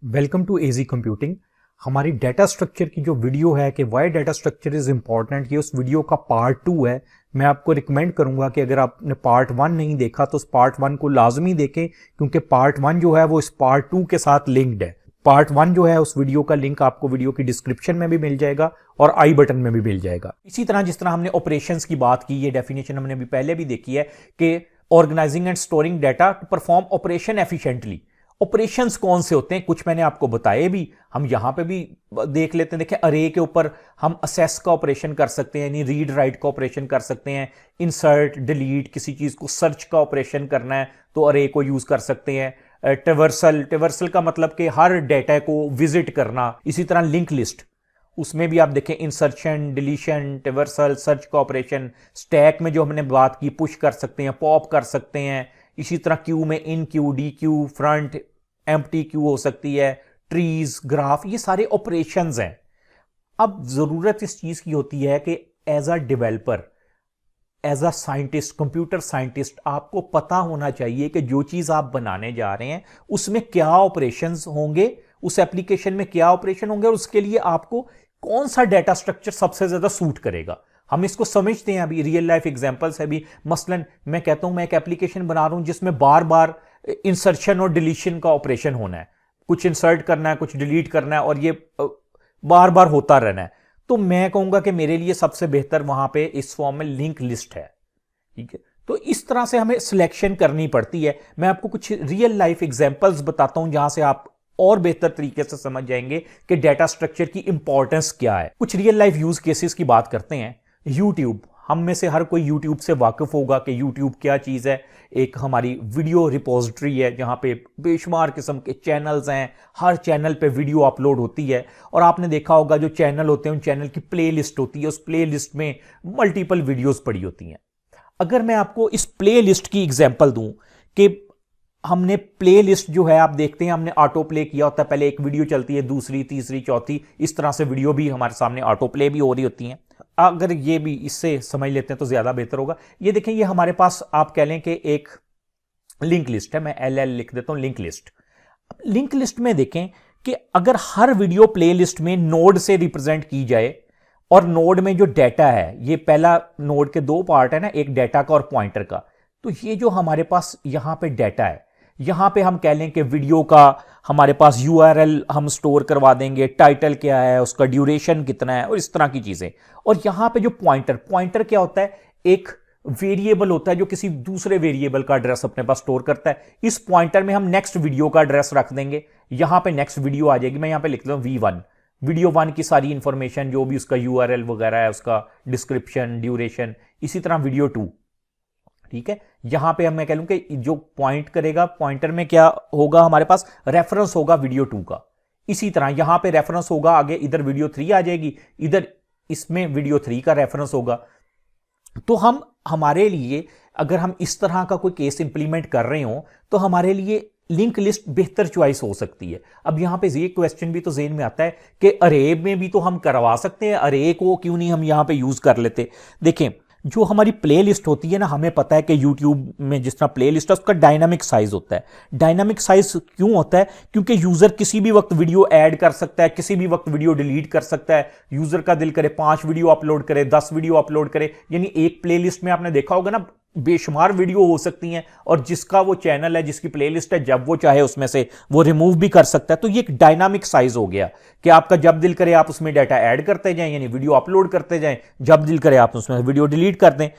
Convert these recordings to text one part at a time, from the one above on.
Welcome to AG computing. हमारी data structure की जो वीडियो है कि why data structure is important, ये उस वीडियो का पार्ट 2 है। मैं आपको रिकमेंड करूंगा कि अगर आपने पार्ट 1 नहीं देखा तो उस पार्ट 1 को लाजमी देखें, क्योंकि पार्ट 1 जो है वो इस पार्ट 2 के साथ लिंक्ड है। पार्ट 1 जो है उस वीडियो का लिंक आपको वीडियो की डिस्क्रिप्शन में भी मिल जाएगा और आई बटन में भी मिल जाएगा। इसी तरह जिस तरह हमने ऑपरेशंस की बात की, ये डेफिनेशन हमने भी पहले भी देखी है कि organising and storing data to perform operation efficiently. Operations कौन से होते हैं कुछ मैंने आपको बताए भी, हम यहां पे भी देख लेते हैं। देखें, अरे के ऊपर हम असेस का ऑपरेशन कर सकते हैं, यानी रीड राइट का ऑपरेशन कर सकते हैं। इंसर्ट डिलीट, किसी चीज को सर्च का ऑपरेशन करना है तो अरे को यूज कर सकते हैं। ट्रैवर्सल का मतलब कि हर डेटा को विजिट करना। इसी तरह लिंक लिस्ट, उसमें भी आप देखें इंसर्शन, डिलीशन, ट्रैवर्सल, सर्च का ऑपरेशन। स्टैक में जो हमने बात की, पुश कर सकते हैं, पॉप कर सकते हैं। इसी तरह क्यू में enqueue, dequeue, front, empty queue हो सकती है, ट्रीज, ग्राफ, ये सारे ऑपरेशंस हैं। अब जरूरत इस चीज की होती है कि as a developer, as a scientist, computer scientist, आपको पता होना चाहिए कि जो चीज आप बनाने जा रहे हैं उसमें क्या ऑपरेशंस होंगे, उस एप्लीकेशन में क्या ऑपरेशन होंगे और उसके लिए आपको कौन सा डाटा स्ट्रक्चर सबसे ज्यादा सूट करेगा। हम इसको समझते हैं, अभी रियल लाइफ एग्जांपल्स है भी। मसलन मैं कहता हूं मैं एक एप्लीकेशन बना रहा हूं जिसमें बार बार इंसर्शन और डिलीशन का ऑपरेशन होना है, कुछ इंसर्ट करना है, कुछ डिलीट करना है और ये बार बार होता रहना है। तो मैं कहूंगा कि मेरे लिए सबसे बेहतर वहां पे इस फॉर्म में लिंक लिस्ट है। ठीक है, तो इस तरह से हमें सिलेक्शन करनी पड़ती है। मैं आपको कुछ रियल लाइफ एग्जांपल्स बताता हूं जहां से आप और बेहतर तरीके से समझ जाएंगे कि डाटा स्ट्रक्चर की इंपॉर्टेंस क्या है। कुछ रियल लाइफ यूज केसेस की बात करते हैं। यूट्यूब, हम में से हर कोई यूट्यूब से वाकिफ होगा कि यूट्यूब क्या चीज़ है। एक हमारी वीडियो रिपोजिटरी है जहां पे बेशुमार किस्म के चैनल्स हैं, हर चैनल पे वीडियो अपलोड होती है। और आपने देखा होगा जो चैनल होते हैं उन चैनल की प्ले लिस्ट होती है, उस प्ले लिस्ट में मल्टीपल वीडियोस पड़ी होती हैं। अगर मैं आपको इस प्ले लिस्ट की एग्जाम्पल दूं कि हमने प्ले लिस्ट जो है, आप देखते हैं हमने ऑटो प्ले किया होता है, पहले एक वीडियो चलती है, दूसरी, तीसरी, चौथी, इस तरह से वीडियो भी हमारे सामने ऑटो प्ले भी हो रही होती हैं। अगर ये भी इससे समझ लेते हैं तो ज्यादा बेहतर होगा। ये देखें, ये हमारे पास आप कह लें कि एक लिंक लिस्ट है। मैं LL लिख देता हूं, लिंक लिस्ट। लिंक लिस्ट में देखें कि अगर हर वीडियो प्ले लिस्ट में नोड से रिप्रेजेंट की जाए और नोड में जो डाटा है, ये पहला नोड के दो पार्ट है ना, एक डाटा का और पॉइंटर का। तो ये जो हमारे पास यहां पे डाटा है, यहां पे हम कह लें कि वीडियो का हमारे पास URL हम स्टोर करवा देंगे, टाइटल क्या है, उसका ड्यूरेशन कितना है और इस तरह की चीजें। और यहां पे जो पॉइंटर क्या होता है, एक वेरिएबल होता है जो किसी दूसरे वेरिएबल का एड्रेस अपने पास स्टोर करता है। इस पॉइंटर में हम नेक्स्ट वीडियो का एड्रेस रख देंगे। यहां पे नेक्स्ट वीडियो आ जाएगी, मैं यहां पे लिख देता हूं V1। वीडियो 1 की सारी इंफॉर्मेशन, जो भी उसका URL वगैरह है, उसका डिस्क्रिप्शन, ड्यूरेशन। इसी तरह वीडियो 2, ठीक है। यहां पे मैं कह लूं कि जो पॉइंट करेगा, पॉइंटर में क्या होगा, हमारे पास रेफरेंस होगा वीडियो 2 का। इसी तरह यहां पे रेफरेंस होगा, आगे इधर वीडियो 3 आ जाएगी, इधर इसमें वीडियो 3 का रेफरेंस होगा। तो हम हमारे लिए, अगर हम इस तरह का कोई केस इंप्लीमेंट कर रहे हो तो हमारे लिए लिंक लिस्ट बेहतर चॉइस हो सकती है। अब यहां पे ये क्वेश्चन भी तो ज़हन में आता है कि अरे में भी तो हम करवा सकते हैं, अरे को क्यों नहीं हम यहां पे यूज कर लेते। देखें, जो हमारी प्ले लिस्ट होती है ना, हमें पता है कि यूट्यूब में जिस तरह प्ले लिस्ट है उसका डायनामिक साइज होता है। डायनामिक साइज क्यों होता है? क्योंकि यूजर किसी भी वक्त वीडियो ऐड कर सकता है, किसी भी वक्त वीडियो डिलीट कर सकता है। यूजर का दिल करे 5 वीडियो अपलोड करे, 10 वीडियो अपलोड करे, यानी एक प्ले लिस्ट में आपने देखा होगा ना, बेशुमार वीडियो हो सकती हैं। और जिसका वो चैनल है, जिसकी प्लेलिस्ट है, जब वो चाहे उसमें से वो रिमूव भी कर सकता है। तो ये एक डायनामिक साइज हो गया कि आपका जब दिल करे आप उसमें डाटा ऐड करते जाएं, यानी वीडियो अपलोड करते जाएं, जब दिल करे आप उसमें वीडियो डिलीट कर दें।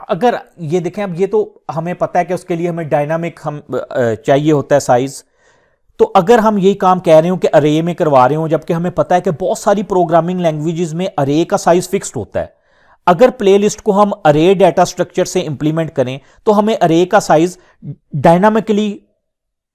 अगर ये देखें, अब ये तो हमें पता है कि उसके लिए हमें डायनामिक हम चाहिए होता है साइज। तो अगर हम यही काम कह रहे हो कि अरे में करवा रहे हो, जबकि हमें पता है कि बहुत सारी प्रोग्रामिंग लैंग्वेजेस में अरे का साइज फिक्स्ड होता है। अगर प्लेलिस्ट को हम अरे डाटा स्ट्रक्चर से इंप्लीमेंट करें तो हमें अरे का साइज डायनामिकली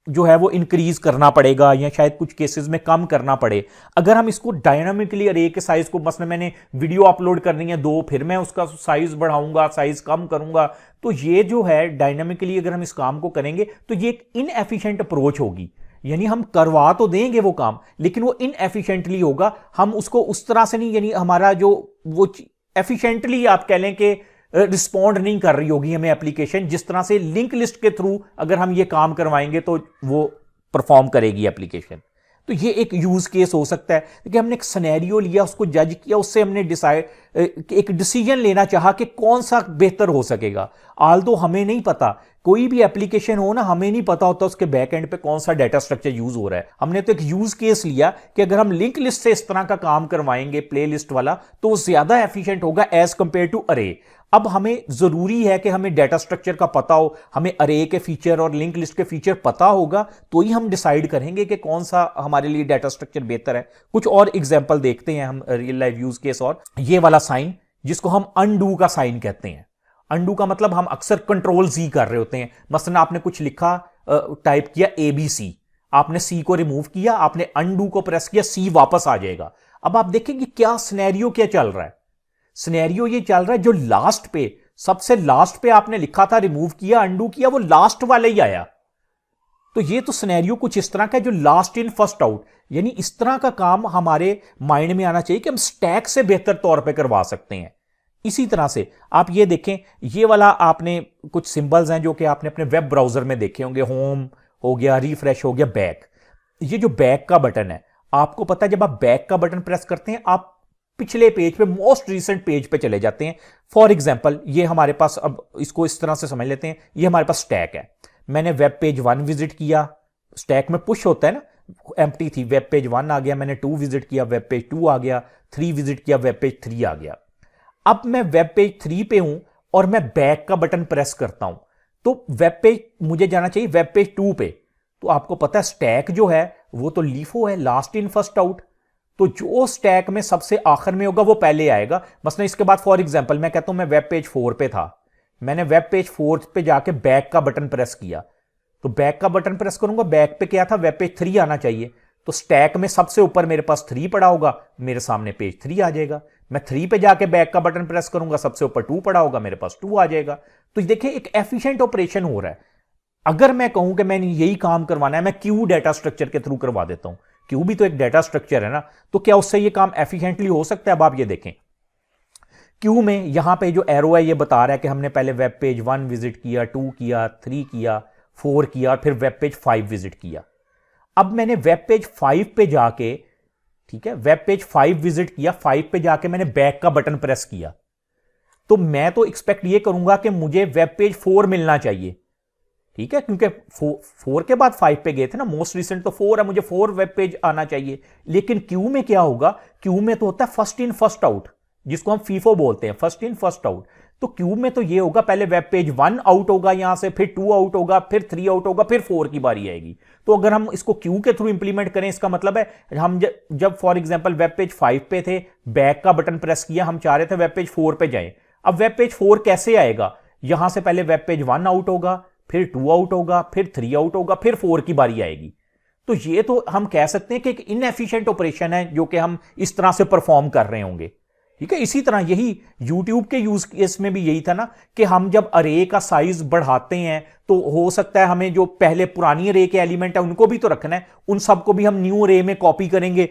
जो है वो इंक्रीज करना पड़ेगा, या शायद कुछ केसेस में कम करना पड़े। अगर हम इसको डायनामिकली अरे के साइज को, मसलन मैंने वीडियो अपलोड करनी है 2, फिर मैं उसका साइज बढ़ाऊंगा, साइज कम करूंगा, तो ये जो है डायनामिकली अगर हम इस काम को करेंगे तो ये एक इनएफिशिएंट अप्रोच होगी। यानी हम करवा तो देंगे वो काम, लेकिन वो इनएफिशिएंटली होगा। हम उसको उस तरह से नहीं, यानी हमारा जो वो एफिशिएंटली आप कह लें कि रिस्पॉन्ड नहीं कर रही होगी हमें एप्लीकेशन, जिस तरह से लिंक लिस्ट के थ्रू अगर हम ये काम करवाएंगे तो वो परफॉर्म करेगी एप्लीकेशन। तो ये एक यूज केस हो सकता है कि हमने एक सिनेरियो लिया, उसको जज किया, उससे हमने एक डिसीजन लेना चाहा कि कौन सा बेहतर हो सकेगा। आल्दो हमें नहीं पता, कोई भी एप्लीकेशन हो ना, हमें नहीं पता होता उसके बैक एंड पे कौन सा डाटा स्ट्रक्चर यूज हो रहा है। हमने तो एक यूज केस लिया कि अगर हम लिंक लिस्ट से इस तरह का काम करवाएंगे प्ले लिस्ट वाला, तो वो ज्यादा एफिशिएंट होगा एज कंपेयर टू अरे। अब हमें जरूरी है कि हमें डाटा स्ट्रक्चर का पता हो, हमें अरे के फीचर और लिंक लिस्ट के फीचर पता होगा, तो ही हम डिसाइड करेंगे कि कौन सा हमारे लिए डाटा स्ट्रक्चर बेहतर है। कुछ और एग्जांपल देखते हैं हम रियल लाइफ यूज केस। और ये वाला साइन जिसको हम अनडू का साइन कहते हैं। अनडू का मतलब हम अक्सर कंट्रोल जी कर रहे होते हैं। मसलन आपने कुछ लिखा, टाइप किया ABC, आपने सी को रिमूव किया, आपने अनडू को प्रेस किया, सी वापस आ जाएगा। अब आप देखेंगे क्या सिनेरियो क्या चल रहा है। सिनेरियो ये चल रहा है जो लास्ट पे, सबसे लास्ट पे आपने लिखा था, रिमूव किया, अनडू किया, वो लास्ट वाला ही आया। तो ये तो सिनेरियो कुछ इस तरह का है जो लास्ट इन फर्स्ट आउट, यानी इस तरह का काम हमारे माइंड में आना चाहिए कि हम स्टैक से बेहतर तौर पे करवा सकते हैं। इसी तरह से आप ये देखें, ये वाला आपने कुछ सिंबल्स हैं जो कि आपने अपने वेब ब्राउजर में देखे होंगे। होम हो गया, रिफ्रेश हो गया, बैक। ये जो बैक का बटन है, आपको पता है जब आप बैक का बटन प्रेस करते हैं, आप पिछले पेज पे, मोस्ट रीसेंट पेज पे चले जाते हैं। फॉर एग्जांपल ये हमारे पास, अब इसको इस तरह से समझ लेते हैं, ये हमारे पास स्टैक है। मैंने वेब पेज 1 विजिट किया, स्टैक में पुश होता है ना, एम्प्टी थी, वेब पेज 1 आ गया, मैंने 2 विजिट किया, वेब पेज 2 आ गया, 3 विजिट किया, वेब पेज 3 आ गया। अब मैं वेब पेज 3 पे हूं और मैं बैक का बटन प्रेस करता हूं, तो वेब पेज मुझे जाना चाहिए वेब पेज 2 पे। तो आपको पता है स्टैक जो है वो तो लीफो है, लास्ट इन फर्स्ट आउट। तो जो स्टैक में सबसे आखिर में होगा वो पहले आएगा। मसलन इसके बाद फॉर एग्जांपल मैं कहता हूं मैं वेब पेज 4 पे था, मैंने वेब पेज 4 पे जाके बैक का बटन प्रेस किया, तो बैक का बटन प्रेस करूंगा, बैक पे क्या था, वेब पेज 3 आना चाहिए। तो स्टैक में सबसे ऊपर मेरे पास 3 पड़ा होगा, मेरे सामने पेज 3 आ जाएगा। मैं 3 पे जाके बैक का बटन प्रेस करूंगा, सबसे ऊपर 2 पड़ा होगा, मेरे पास 2 आ जाएगा। तो देखिए एक एफिशिएंट ऑपरेशन हो रहा है। अगर मैं कहूं कि मैंने यही काम करवाना है, मैं क्यू डाटा स्ट्रक्चर के थ्रू करवा देता हूं, क्यू भी तो एक डाटा स्ट्रक्चर है ना, तो क्या उससे ये काम एफिशिएंटली हो सकता है? अब आप ये देखें, क्यू में यहां पे जो एरो है ये बता रहा है कि हमने पहले वेब पेज 1 विजिट किया, 2 किया, 3 किया, 4 किया और फिर वेब पेज 5 विजिट किया। अब मैंने वेब पेज 5 पे जाके, ठीक है, वेब पेज 5 विजिट किया, 5 पे जाके मैंने बैक का बटन प्रेस किया, तो मैं तो एक्सपेक्ट ये करूंगा कि मुझे वेब पेज 4 मिलना चाहिए, ठीक है, क्योंकि 4 के बाद 5 पे गए थे ना, मोस्ट रिसेंट तो 4 है, मुझे 4 वेब पेज आना चाहिए। लेकिन क्यू में क्या होगा, क्यू में तो होता है फर्स्ट इन फर्स्ट आउट, जिसको हम फीफो बोलते हैं, फर्स्ट इन फर्स्ट आउट। तो क्यू में तो ये होगा, पहले वेब पेज 1 आउट होगा यहां से, फिर 2 आउट होगा, फिर 3 आउट होगा, फिर 4 की बारी आएगी। तो अगर हम इसको क्यू के थ्रू इंप्लीमेंट करें, इसका मतलब है हम जब फॉर एग्जांपल वेब पेज 5 पे थे, बैक का बटन प्रेस किया, हम चाह रहे थे वेब पेज 4 पे जाएं। अब वेब पेज 4 कैसे आएगा, यहां से पहले वेब पेज 1 आउट होगा, फिर 2 आउट होगा, फिर 3 आउट होगा, फिर 4 की बारी आएगी। तो ये तो हम कह सकते हैं कि एक इनएफिशिएंट ऑपरेशन है जो कि हम इस तरह से परफॉर्म कर रहे होंगे, ठीक है। इसी तरह यही YouTube के यूज केस में भी यही था ना, कि हम जब अरे का साइज बढ़ाते हैं तो हो सकता है हमें जो पहले पुरानी अरे के एलिमेंट है उनको भी तो रखना है, उन सबको भी हम न्यू अरे में कॉपी करेंगे।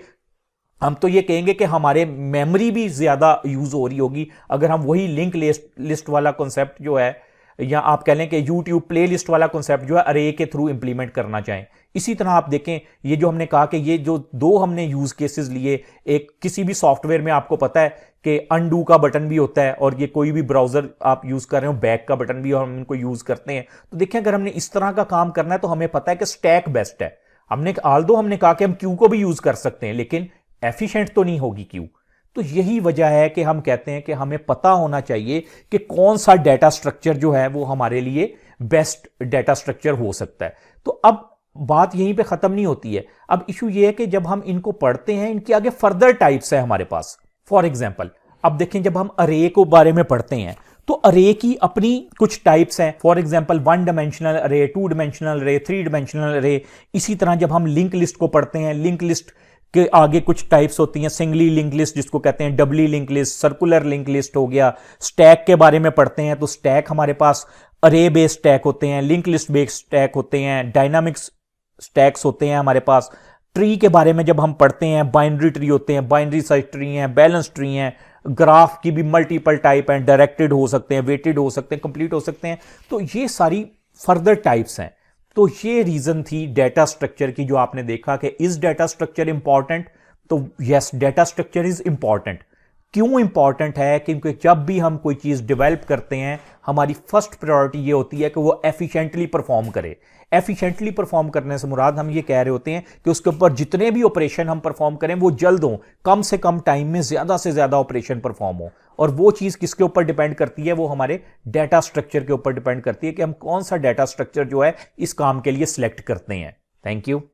हम तो ये कहेंगे कि हमारे मेमोरी भी ज्यादा यूज हो रही होगी अगर हम वही लिंक लिस्ट वाला कॉन्सेप्ट जो है, या आप कह लें कि YouTube प्ले लिस्ट वाला कॉन्सेप्ट जो है अरे के थ्रू इंप्लीमेंट करना चाहें। इसी तरह आप देखें, ये जो हमने कहा कि ये जो दो हमने यूज केसेस लिए, एक किसी भी सॉफ्टवेयर में आपको पता है कि अनडू का बटन भी होता है, और ये कोई भी ब्राउजर आप यूज कर रहे हो बैक का बटन भी हम इनको यूज करते हैं। तो देखिए अगर हमने इस तरह का काम करना है तो हमें पता है कि स्टैक बेस्ट है। हमने कहा कि हम क्यू को भी यूज कर सकते हैं, लेकिन एफिशिएंट तो नहीं होगी क्यू। तो यही वजह है कि हम कहते हैं कि हमें पता होना चाहिए कि कौन सा डाटा स्ट्रक्चर जो है वो हमारे लिए बेस्ट डाटा स्ट्रक्चर हो सकता है। तो अब बात यहीं पे खत्म नहीं होती है। अब इशू ये है कि जब हम इनको पढ़ते हैं, इनके आगे फर्दर टाइप्स है हमारे पास। फॉर एग्जाम्पल अब देखें, जब हम अरे को बारे में पढ़ते हैं तो अरे की अपनी कुछ टाइप्स हैं। फॉर एग्जाम्पल 1 डायमेंशनल अरे, 2 डायमेंशनल अरे, 3 डायमेंशनल अरे। इसी तरह जब हम लिंक लिस्ट को पढ़ते हैं, लिंक लिस्ट के आगे कुछ टाइप्स होती हैं, सिंगली लिंक लिस्ट जिसको कहते हैं, doubly link list, circular link list हो गया। स्टैक के बारे में पढ़ते हैं तो स्टैक हमारे पास अरे बेस्ड स्टैक होते हैं, लिंक लिस्ट बेस्ड स्टैक होते हैं, डायनामिक्स स्टैक्स होते हैं हमारे पास। ट्री के बारे में जब हम पढ़ते हैं, बाइनरी ट्री होते हैं, बाइनरी साइज ट्री हैं, बैलेंस ट्री हैं। ग्राफ की भी मल्टीपल टाइप हैं, डायरेक्टेड हो सकते हैं, वेटेड हो सकते हैं, कंप्लीट हो सकते हैं। तो ये सारी फर्दर टाइप्स हैं। तो ये रीजन थी डेटा स्ट्रक्चर की, जो आपने देखा कि इज डेटा स्ट्रक्चर इंपॉर्टेंट। तो yes, data structure is important. क्यों इंपॉर्टेंट है? क्योंकि जब भी हम कोई चीज़ डेवलप करते हैं, हमारी फर्स्ट प्रायोरिटी ये होती है कि वो एफिशिएंटली परफॉर्म करे। एफिशिएंटली परफॉर्म करने से मुराद हम ये कह रहे होते हैं कि उसके ऊपर जितने भी ऑपरेशन हम परफॉर्म करें वो जल्द हों, कम से कम टाइम में ज़्यादा से ज़्यादा ऑपरेशन परफॉर्म हो। और वो चीज़ किसके ऊपर डिपेंड करती है? वो हमारे डेटा स्ट्रक्चर के ऊपर डिपेंड करती है कि हम कौन सा डेटा स्ट्रक्चर जो है इस काम के लिए सिलेक्ट करते हैं। Thank you.